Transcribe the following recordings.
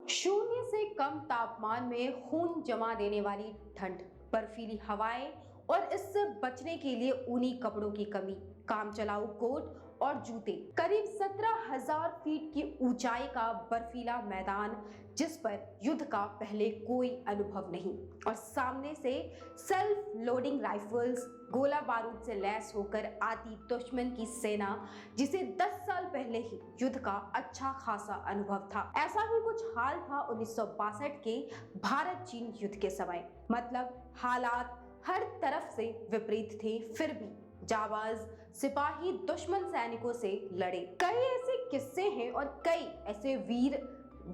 शून्य से कम तापमान में खून जमा देने वाली ठंड, बर्फीली हवाएं और इससे बचने के लिए ऊनी कपड़ों की कमी, काम चलाऊ कोट और जूते। करीब 17,000 फीट की ऊंचाई का बर्फीला मैदान जिस पर युद्ध का पहले कोई अनुभव नहीं, और सामने से सेल्फ लोडिंग राइफल्स, गोला बारूद से लैस होकर आती दुश्मन की सेना जिसे 10 साल पहले ही युद्ध का अच्छा खासा अनुभव था। ऐसा ही कुछ हाल था 1962 के भारत चीन युद्ध के समय। मतलब हालात हर तरफ से विपरीत थे, फिर भी जाबाज सिपाही दुश्मन सैनिकों से लड़े। कई ऐसे किस्से हैं और कई ऐसे वीर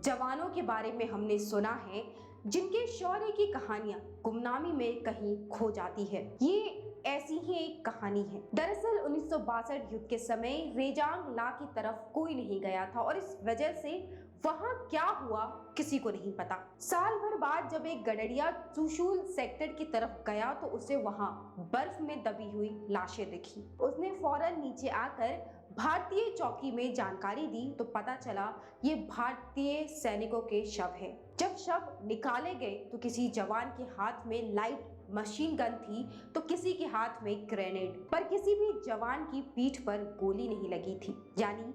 जवानों के बारे में हमने सुना है जिनके शौर्य की कहानियां गुमनामी में कहीं खो जाती है। ये ऐसी ही एक कहानी है। दरअसल 1962 युद्ध के समय रेजांग ला की तरफ कोई नहीं गया था और इस वजह से वहां क्या हुआ किसी को नहीं पता। साल भर बाद जब एक गडरिया चुशुल सेक्टर की तरफ गया तो उसे वहां बर्फ में दबी हुई लाशें दिखी। उसने फौरन नीचे आकर भारतीय चौकी में जानकारी दी तो पता चला ये भारतीय सैनिकों के शव हैं। जब शव निकाले गए तो किसी जवान के हाथ में लाइट मशीन गन थी तो किसी के हाथ में ग्रेनेड, पर किसी भी जवान की पीठ पर गोली नहीं लगी थी। यानी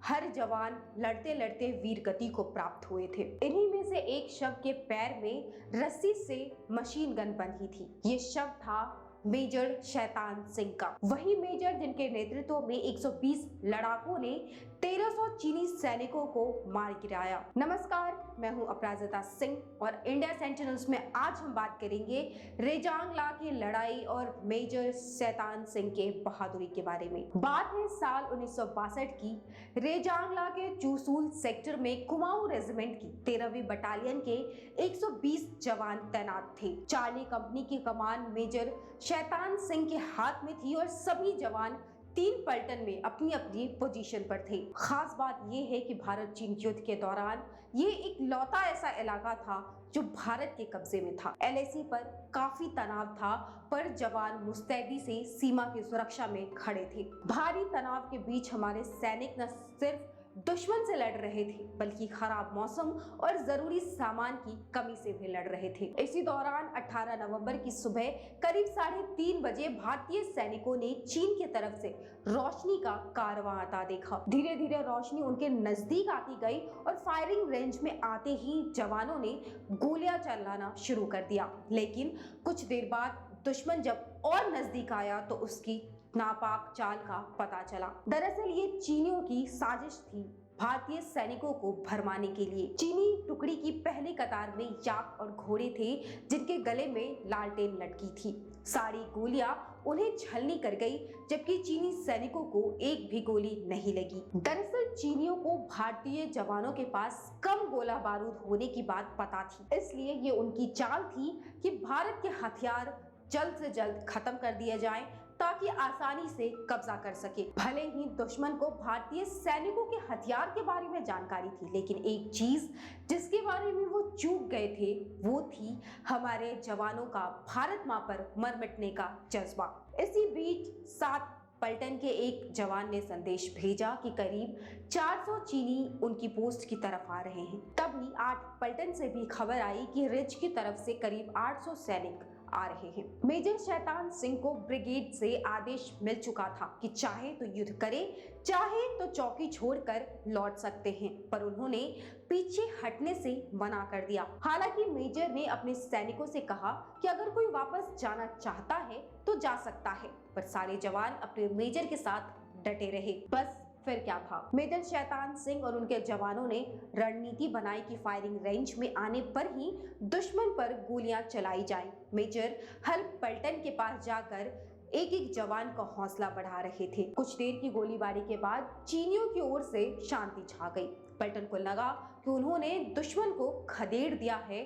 हर जवान लड़ते लड़ते वीर गति को प्राप्त हुए थे। इन्हीं में से एक शव के पैर में रस्सी से मशीन गन बंधी थी। ये शव था मेजर शैतान सिंह का, वही मेजर जिनके नेतृत्व में 120 लड़ाकों ने 1300 चीनी सैनिकों को मार गिराया। नमस्कार, मैं हूं अपराजिता सिंह और इंडिया सेंटिनल्स में आज हम बात करेंगे रेजांग ला की लड़ाई और मेजर शैतान सिंह के बहादुरी के बारे में। बात है साल 1962 की। रेजांग ला के चुशुल सेक्टर में कुमाऊं रेजिमेंट की 13वीं बटालियन के 120 जवान तैनात थे। चार्ली कंपनी की कमान मेजर शैतान सिंह के हाथ में थी और सभी जवान 3 पलटन में अपनी अपनी पोजीशन पर थे। खास बात यह है कि भारत चीन युद्ध के दौरान ये एक लौता ऐसा इलाका था जो भारत के कब्जे में था। एलएसी पर काफी तनाव था, पर जवान मुस्तैदी से सीमा की सुरक्षा में खड़े थे। भारी तनाव के बीच हमारे सैनिक न सिर्फ दुश्मन से लड़ रहे थे बल्कि खराब मौसम और जरूरी सामान की कमी से भी लड़ रहे थे। इसी दौरान 18 नवंबर की सुबह करीब 3:30 बजे भारतीय सैनिकों ने चीन की तरफ से रोशनी का कारवां आता देखा। धीरे धीरे रोशनी उनके नजदीक आती गई और फायरिंग रेंज में आते ही जवानों ने गोलियां चलाना शुरू कर दिया। लेकिन कुछ देर बाद दुश्मन जब और नजदीक आया तो उसकी नापाक चाल का पता चला। दरअसल ये चीनियों की साजिश थी भारतीय सैनिकों को भरमाने के लिए। चीनी टुकड़ी की पहली कतार में याक और घोड़े थे जिनके गले में लालटेन लटकी थी। सारी गोलियां उन्हें छलनी कर गई, जबकि चीनी सैनिकों को एक भी गोली नहीं लगी। दरअसल चीनियों को भारतीय जवानों के पास कम गोला बारूद होने की बात पता थी, इसलिए ये उनकी चाल थी कि भारत के हथियार जल्द से जल्द खत्म कर दिए जाएं ताकि आसानी से कब्जा कर सके। भले ही दुश्मन को भारतीय सैनिकों के हथियार के बारे में जानकारी थी, लेकिन एक चीज जिसके बारे में वो चूक गए थे वो थी हमारे जवानों का भारत मां पर मर मिटने का जज्बा। इसी बीच 7 पलटन के एक जवान ने संदेश भेजा कि करीब 400 चीनी उनकी पोस्ट की तरफ आ रहे हैं। तभी 8 पलटन से भी खबर आई कि रिज की तरफ से करीब 800 सैनिक आ रहे हैं। मेजर शैतान सिंह को ब्रिगेड से आदेश मिल चुका था कि चाहे तो युद्ध करे, चाहे तो चौकी छोड़कर लौट सकते हैं, पर उन्होंने पीछे हटने से मना कर दिया। हालांकि मेजर ने अपने सैनिकों से कहा कि अगर कोई वापस जाना चाहता है तो जा सकता है, पर सारे जवान अपने मेजर के साथ डटे रहे। बस फिर क्या था, मेजर शैतान सिंह और उनके जवानों ने रणनीति बनाई कि फायरिंग रेंज में आने पर ही दुश्मन पर गोलियां चलाई जाएं। मेजर हर पलटन के पास जाकर एक एक जवान का हौसला बढ़ा रहे थे। कुछ देर की गोलीबारी के बाद चीनियों की ओर से शांति छा गई। पलटन को लगा कि उन्होंने दुश्मन को खदेड़ दिया है।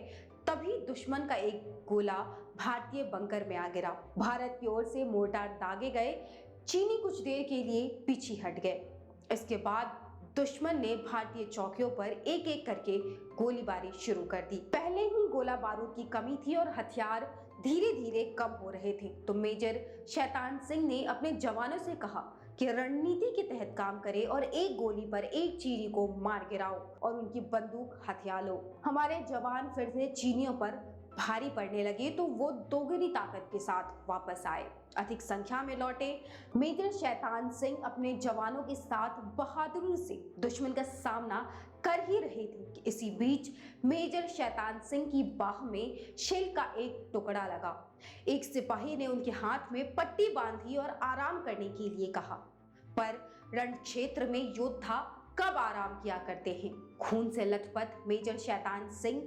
तभी दुश्मन का एक गोला भारतीय बंकर में आ गिरा। भारत की ओर से मोर्टार दागे गए। चीनी कुछ देर के लिए पीछे हट गए। इसके बाद दुश्मन ने भारतीय चौकियों पर एक एक करके गोलीबारी शुरू कर दी। पहले ही गोला बारूद की कमी थी और हथियार धीरे धीरे कम हो रहे थे, तो मेजर शैतान सिंह ने अपने जवानों से कहा कि रणनीति के तहत काम करे और एक गोली पर एक चीनी को मार गिराओ और उनकी बंदूक हथिया लो। हमारे जवान फिर से चीनियों पर भारी पड़ने लगे तो वो दोगुनी ताकत के साथ वापस आए, अधिक संख्या में लौटे। मेजर शैतान सिंह अपने जवानों के साथ बहादुरी से दुश्मन का सामना कर ही रहे थे कि इसी बीच मेजर शैतान सिंह की बाह में शेल का एक टुकड़ा लगा। एक सिपाही ने उनके हाथ में पट्टी बांधी और आराम करने के लिए कहा, पर रण क्षेत्र में योद्धा कब आराम किया करते हैं। खून से लथपथ मेजर शैतान सिंह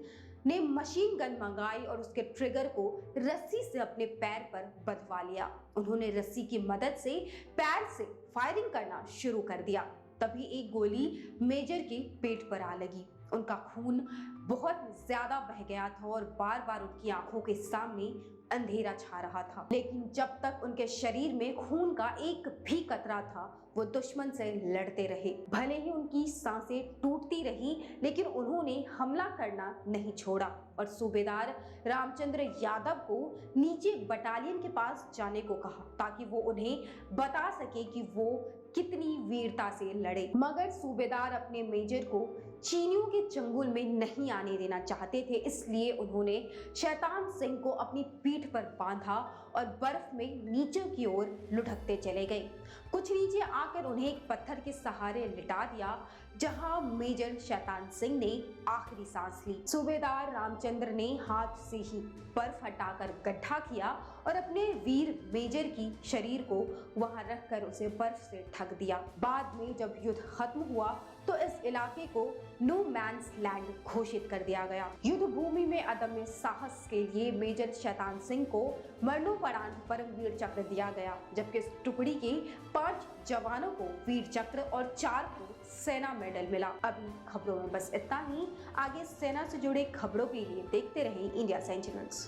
ने मशीन गन मंगाई और उसके ट्रिगर को रस्सी से अपने पैर पर बंधवा लिया। उन्होंने रस्सी की मदद से पैर से फायरिंग करना शुरू कर दिया। तभी एक गोली मेजर के पेट पर आ लगी। उनका खून बहुत ज्यादा बह गया था और बार बार उनकी आंखों के सामने अंधेरा छा रहा था। लेकिन जब तक उनके शरीर में खून का एक भी कतरा था, वो दुश्मन से लड़ते रहे। भले ही उनकी सांसें टूटती रही, लेकिन उन्होंने हमला करना नहीं छोड़ा और सूबेदार रामचंद्र यादव को नीचे बटालियन के पास जाने को कहा ताकि वो उन्हें बता सके कि वो कितनी वीरता से लड़े। मगर सूबेदार अपने मेजर को चीनियों के चंगुल में नहीं आने देना चाहते थे, इसलिए उन्होंने शैतान सिंह को अपनी पीठ पर बांधा और बर्फ में नीचे की ओर लुढ़कते चले गए। कुछ नीचे आकर उन्हें एक पत्थर के सहारे लिटा दिया, जहां मेजर शैतान सिंह ने आखिरी सांस ली। सूबेदार रामचंद्र ने हाथ से ही बर्फ हटाकर गड्ढा किया और अपने वीर मेजर की शरीर को वहां रखकर उसे बर्फ से ढक दिया। बाद में जब युद्ध खत्म हुआ तो इस इलाके को नो मैन्स लैंड घोषित कर दिया गया। युद्ध भूमि में अदम्य साहस के लिए मेजर शैतान सिंह को मरणोपरांत परमवीर चक्र दिया गया, जबकि इस टुकड़ी के 5 जवानों को वीर चक्र और 4 को सेना मेडल मिला। अभी खबरों में बस इतना ही। आगे सेना से जुड़े खबरों के लिए देखते रहें इंडिया सेंटिनल्स।